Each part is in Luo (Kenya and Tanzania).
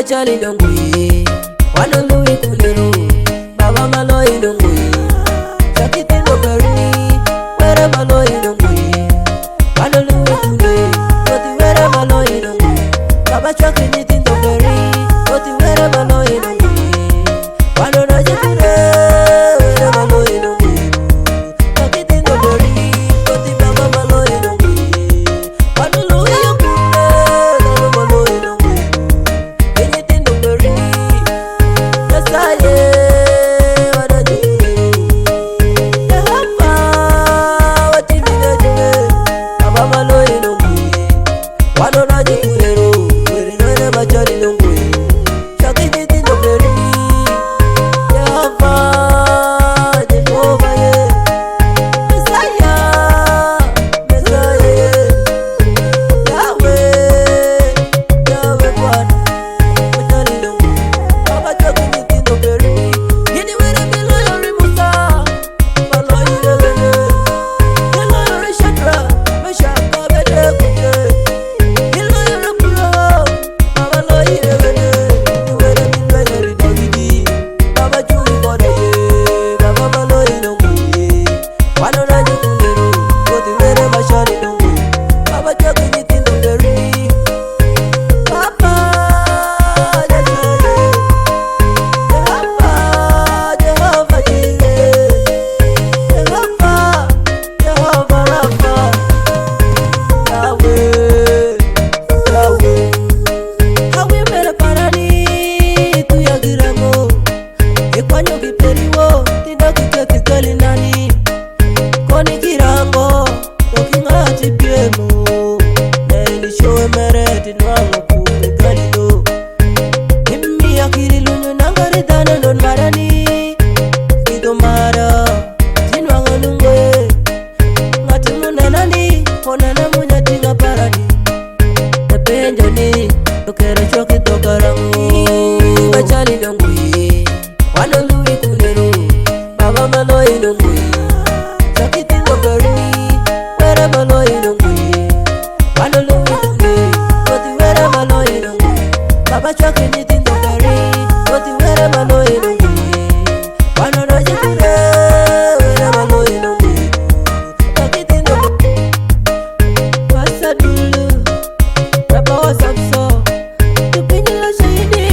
machali ndongui wano lui kunero baba maloi ndongui sakiti ndogarini wera maloi ndongui wano lui kunero oti wera maloi ndongui baba chakri niti ndogari oti wera maloi ndongui wano najikure wera maloi ndongui sakiti ndogari oti baba maloi ndongui wano lui kunero maloi ndongui enyiti ndogari yasaye machali ndongui wano lui kunero baba maloi ndongui sakiti ndogarini wera maloi ndongui wano lui kunero oti wera maloi ndongui baba chakri niti ndogari oti wera maloi ndongui wano najikure wera maloi ndongui sakiti ndogari wasa dulu baba wasapso tupinyila shahidi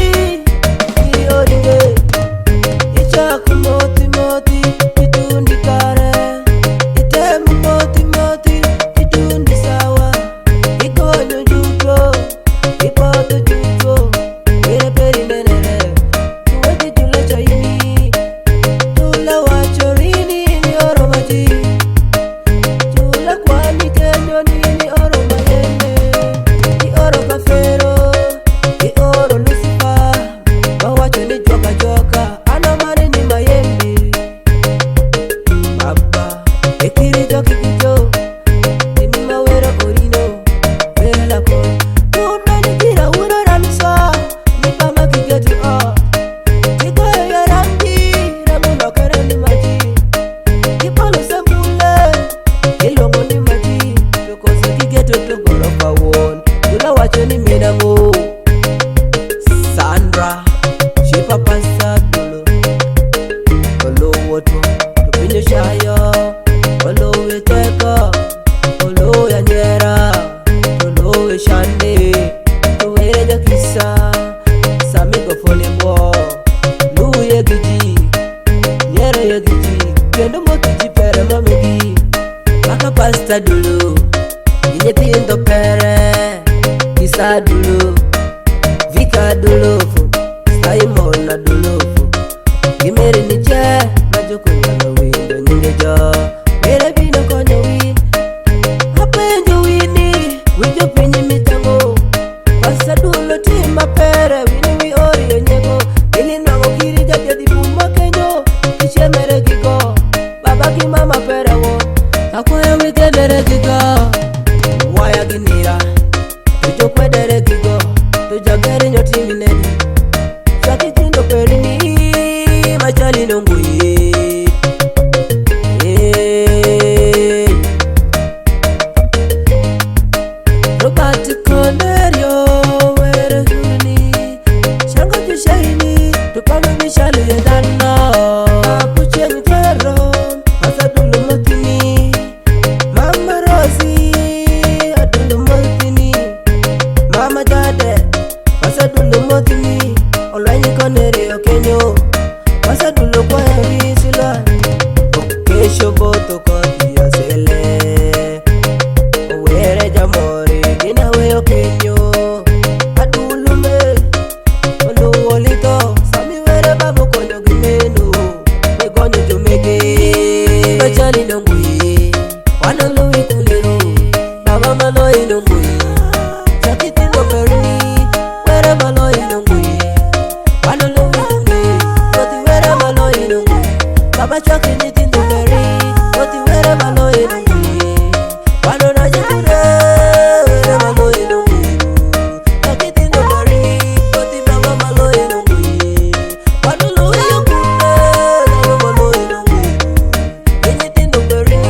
Sandra, Shipa Pasa Dulu, Olo Woto, Tupinyo Shayo, Olo Weteka, Olo Yanyera, Olo Shande, Tuweja Kisa, Samigo Folebo, Luye Giji, Nyera Giji, Kendo Mokiji Pere Mamegi, Maka Pasta Dulu, Inyeti Indo Pere, Kisa Dulu, Vika Dulufu, Simona Dulufu, Gimeri nije, Majukuna na windo nyingejo, Mere bino konyo win, Hapenjo wini, Wijo pinyi mitango, Pasa Dulu tima pere, Wini wi ori yonyego, Ili nango kiri jabya di buma kenyo, Kishe mere gigo, Baba ki mama pere wo, Akwaya wike dere gigo, Waya ginira, Wijo kwe dere gigo, Tujagari nyoti minedi Sakiti ndogarini machali ndongui Robert Conderio were huni Wanului kulero Baba malo inongui Shakiti no peri Were malo inongui Wanului kulero Yoti were malo inongui Baba shakiti no peri Yoti were malo inongui Wanona jikure Were malo inongui Shakiti no peri Yoti baba malo inongui Wanului kulero Baba malo inongui Shakiti no peri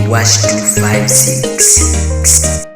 Wash 256